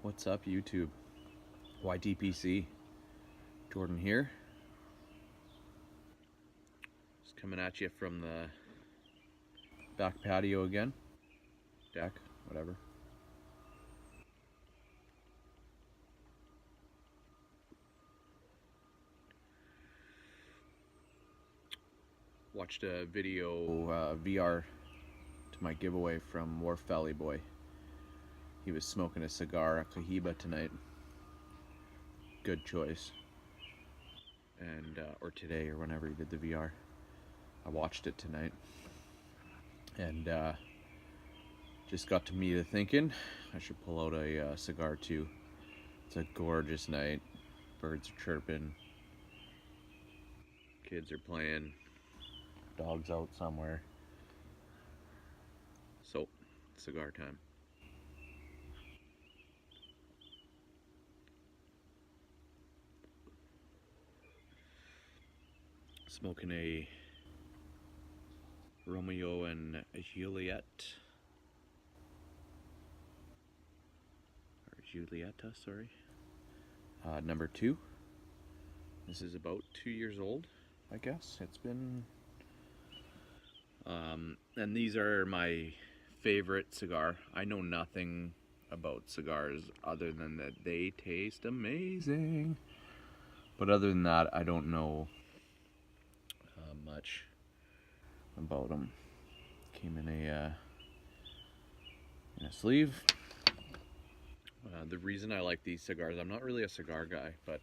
What's up, YouTube? YTPC. Jordan here. Just coming at you from the back patio again. Deck, whatever. Watched a video VR to my giveaway from Wharfe-ValleyBoy. He was smoking a cigar, a Cohiba tonight. Good choice. And or today, or whenever he did the VR. I watched it tonight, and just got to me to thinking I should pull out a cigar too. It's a gorgeous night. Birds are chirping. Kids are playing. Dog's out somewhere. So, cigar time. Smoking a Romeo and Julieta. Or Julieta, sorry. Number 2. This is about 2 years old, I guess. It's been... and these are my favorite cigar. I know nothing about cigars other than that they taste amazing. But other than that, I don't know much about them. Came in a sleeve. The reason I like these cigars, I'm not really a cigar guy, but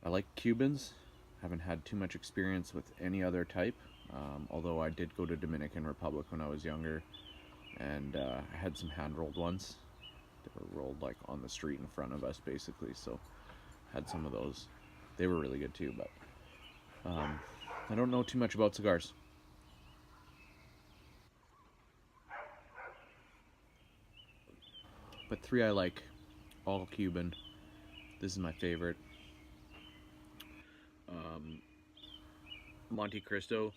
I like Cubans. Haven't had too much experience with any other type, although I did go to Dominican Republic when I was younger, and I had some hand-rolled ones. They were rolled like on the street in front of us, basically, so had some of those. They were really good too, but I don't know too much about cigars. But 3 I like, all Cuban. This is my favorite. Monte Cristo.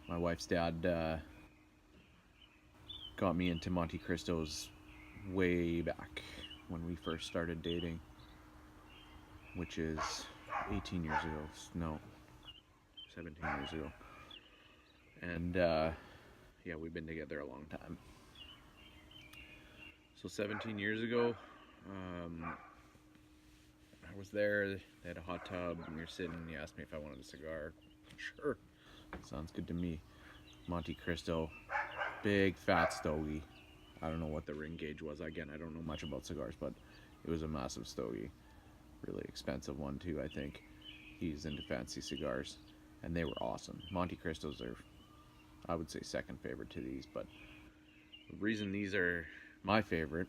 My wife's dad got me into Monte Cristos way back when we first started dating, which is 18 years ago. No, 17 years ago. And yeah, we've been together a long time. So 17 years ago, I was there. They had a hot tub, and we were sitting, and he asked me if I wanted a cigar. Sure, sounds good to me. Monte Cristo, big fat stogie. I don't know what the ring gauge was. Again, I don't know much about cigars, but it was a massive stogie. Really expensive one too, I think. He's into fancy cigars, and they were awesome. Monte Cristos are, I would say, second favorite to these, but the reason these are my favorite,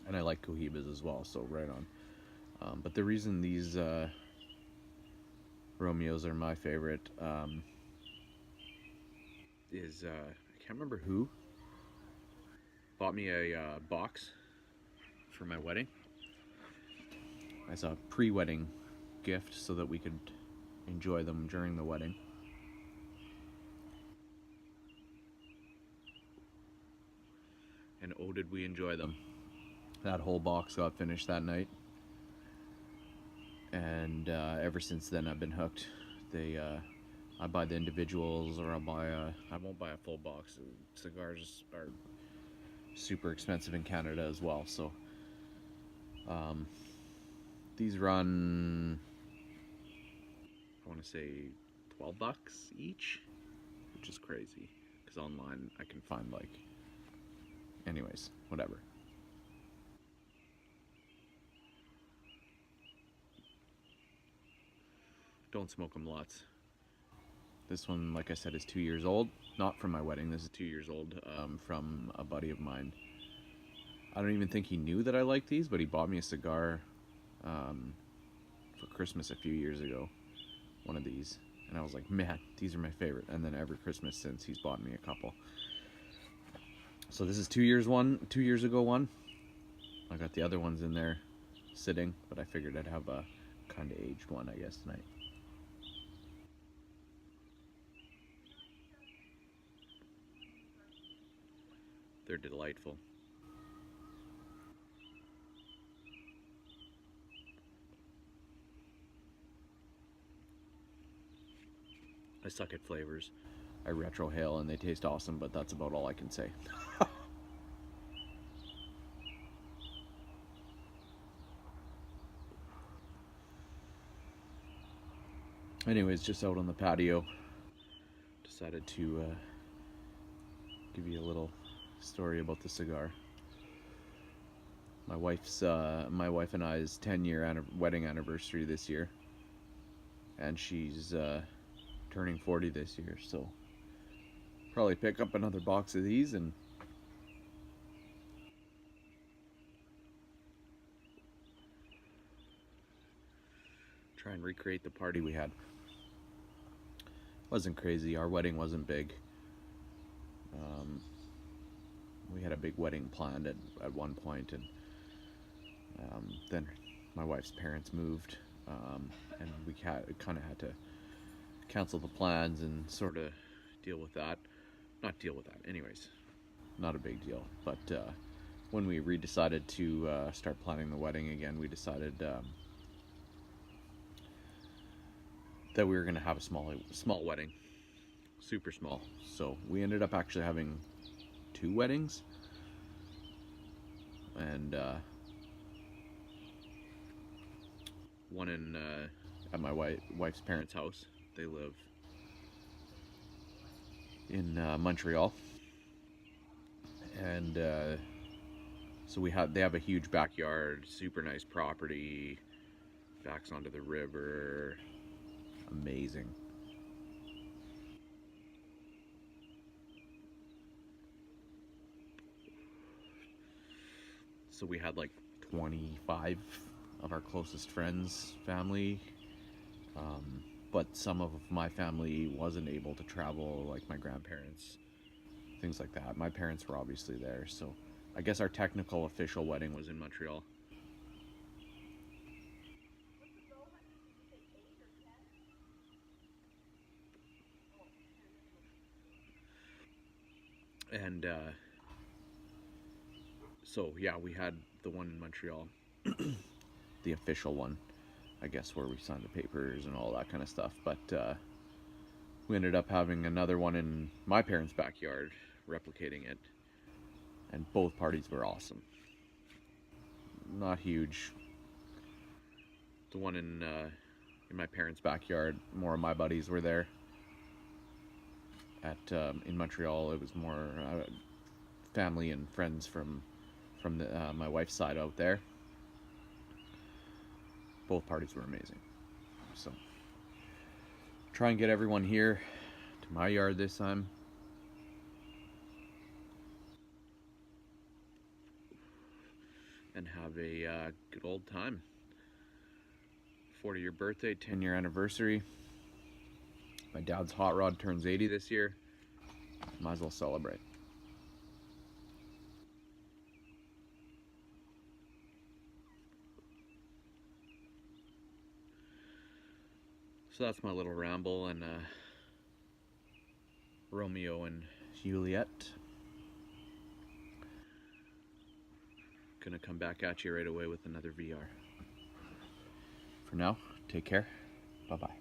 and I like Cohibas as well, so right on. But the reason these Romeos are my favorite is I can't remember who bought me a box for my wedding as a pre-wedding gift so that we could enjoy them during the wedding. And oh, did we enjoy them. That whole box got finished that night. And ever since then I've been hooked. I buy the individuals, or I won't buy a full box. Cigars are super expensive in Canada as well, so these run, I want to say $12 each, which is crazy because online I can find like, anyways, whatever. Don't smoke them lots. This one, like I said, is 2 years old. Not from my wedding. This is 2 years old from a buddy of mine. I don't even think he knew that I liked these, but he bought me a cigar for Christmas a few years ago. One of these. And I was like, man, these are my favorite. And then every Christmas since, he's bought me a couple. So this is 2 years ago one. I got the other ones in there sitting, but I figured I'd have a kind of aged one, I guess, tonight. They're delightful. suck at flavors. I retrohale and they taste awesome, but that's about all I can say. Anyways, just out on the patio, decided to give you a little story about the cigar. My wife and I's 10-year wedding anniversary this year, and she's turning 40 this year, so probably pick up another box of these and try and recreate the party we had. Wasn't crazy. Our wedding wasn't big. We had a big wedding planned at one point, and then my wife's parents moved, and we kind of had to cancel the plans and sort of deal with that. Not deal with that. Anyways, not a big deal. But when we decided to start planning the wedding again, we decided that we were going to have a small wedding, super small. So we ended up actually having 2 weddings, and one in at my wife's parents' house. They live in Montreal, and so they have a huge backyard, super nice property, backs onto the river. Amazing. So we had like 25 of our closest friends, family, but some of my family wasn't able to travel, like my grandparents, things like that. My parents were obviously there, so I guess our technical official wedding was in Montreal. And so yeah, we had the one in Montreal, the official one, I guess, where we signed the papers and all that kind of stuff. But we ended up having another one in my parents' backyard, replicating it, and both parties were awesome. Not huge. The one in my parents' backyard, more of my buddies were there. In Montreal, it was more family and friends from my wife's side out there. Both parties were amazing. So try and get everyone here to my yard this time. And have a good old time. 40-year birthday, 10-year anniversary. My dad's hot rod turns 80 this year. Might as well celebrate. So that's my little ramble and Romeo and Juliet. Gonna come back at you right away with another VR. For now, take care. Bye-bye.